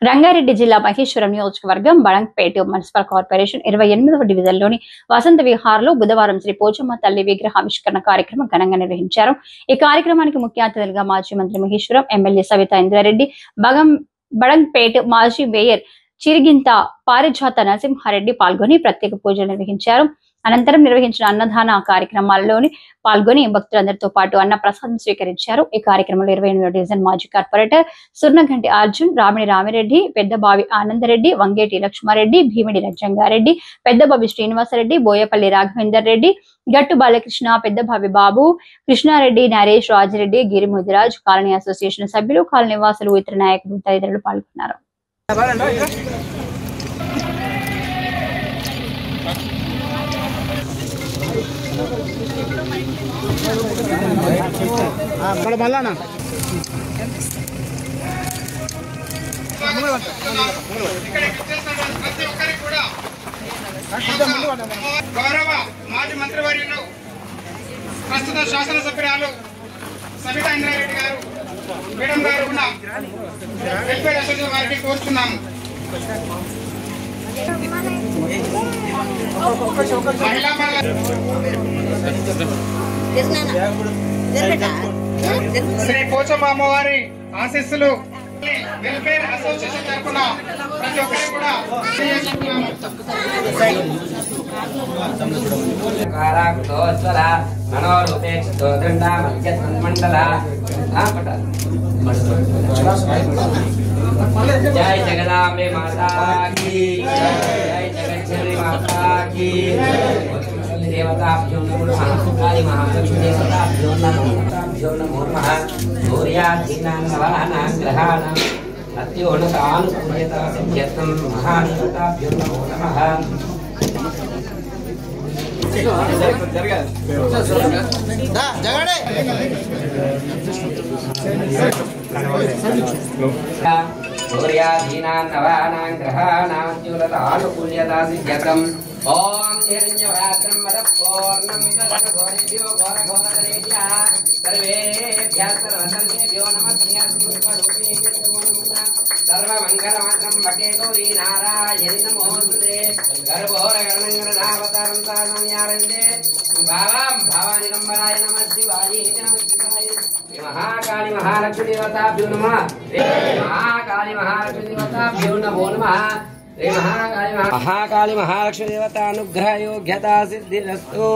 రంగారెడ్డి జిల్లా మహేశ్వరం నియోజకవర్గం Badangpet municipal corporation 28వ డివిజన్లోని వసంత విహార్లో బుధవారం శ్రీ పోచమ్మ తల్లి విగ్రహావిష్కరణ కార్యక్రమం ఘనంగా నిర్వహించారు. ఈ కార్యక్రమానికి ముఖ్య అతిథులుగా మాజీ మంత్రి మహేశ్వరం ఎమ్మెల్యే సవితా ఇంద్రారెడ్డి, బడంగ్పేట మాజీ మేయర్ చిరిగింత పారిజాత నరసింహారెడ్డి పాల్గొని ప్రత్యేక పూజలు నిర్వహించారు. అనంతరం నిర్వహించిన అన్నదాన కార్యక్రమాల్లోని పాల్గొని భక్తులందరితో పాటు అన్న ప్రసాదం స్వీకరించారు. ఈ కార్యక్రమంలో 28వ డివిజన్ మాజీ కార్పొరేటర్ సుర్నగంటి అర్జున్, రామిడి రామిరెడ్డి, పెద్దబావి ఆనందరెడ్డి, వంగేటి లక్ష్మారెడ్డి, భీమిడి రజ్జంగారెడ్డి, పెద్దబావి శ్రీనివాసరెడ్డి, బోయపల్లి రాఘవేందర్ రెడ్డి, గట్టు బాలకృష్ణ, పెద్దబావి బాబు, కృష్ణారెడ్డి, నరేష్, రాజిరెడ్డి, గిరి ముదిరాజ్, కాలనీ అసోసియేషన్ సభ్యులు, కాలనీ వాసులు, ఇతర నాయకులు తదితరులు పాల్గొన్నారు. గౌరవ మాజీ మంత్రివర్యులు ప్రస్తుత శాసనసభ్యురాలు సవితా ఇంద్రారెడ్డి గారు మేడం గారు ఉన్న వెల్ఫేర్ అసోసియేషన్ వారికి కోరుతున్నాము. శ్రీ పోచమ్మ అమ్మవారి ఆశీస్సులు వెల్ఫేర్ అసోసియేషన్ తరఫున ప్రతి ఒక్కరికి కూడా जय जगदांबे माता की जय जगज्जननी माता की देवताभ्यो नमः काली महालक्ष्मी देवताभ्यो नमः सूर्याधीनां नवानां ग्रहाणां अत्योन्नतानुकूल्यता सिद्ध्यर्थं महादेवताभ्यो नमो नमः. सूर्याधीनां नवानां ग्रहाणां अत्युन्नतानुकूल्यता सिद्ध्यर्थं ओम हिरण्यवात्रं मदपूर्णं तदघोरेभ्यो घोरघोरेभ्यः सर्वेभ्यः सर्वसर्वेभ्यो नमः. सर्वमङ्गलमात्रं वटे गौरी नारायणि नमोऽस्तुते गर्भोरगणङ्गरनावतारं सारण्यरण्ये भावां भावानिलम्बनाय नमः शिवाय नमः शिवाय. महाकाली महालक्ष्मी देवताभ्यो नमः. महाकाली महालक्ष्मी देवताभ्यो नमो नमः. महाकाली महालक्ष्मी देवता अनुग्रह योग्यता सिद्धिरस्तु.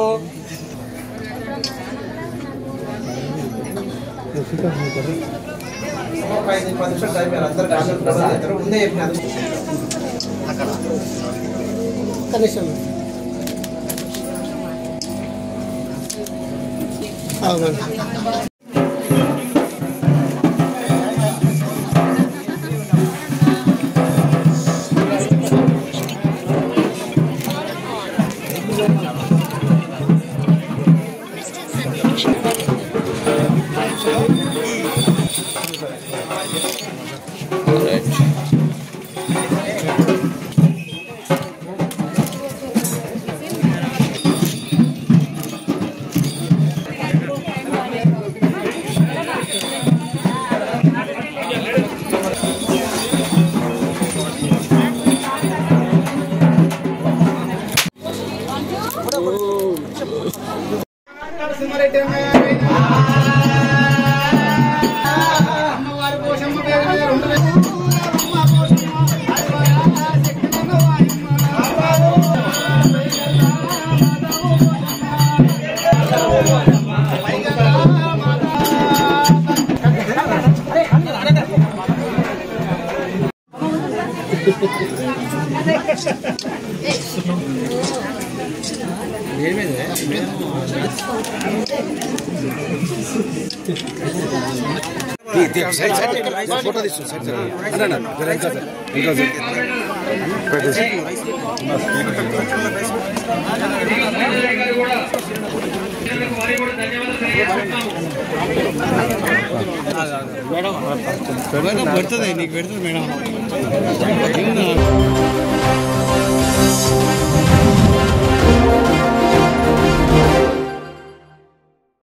फोटो మేడం పెడుతుంది నీకు పెడుతుంది మేడం.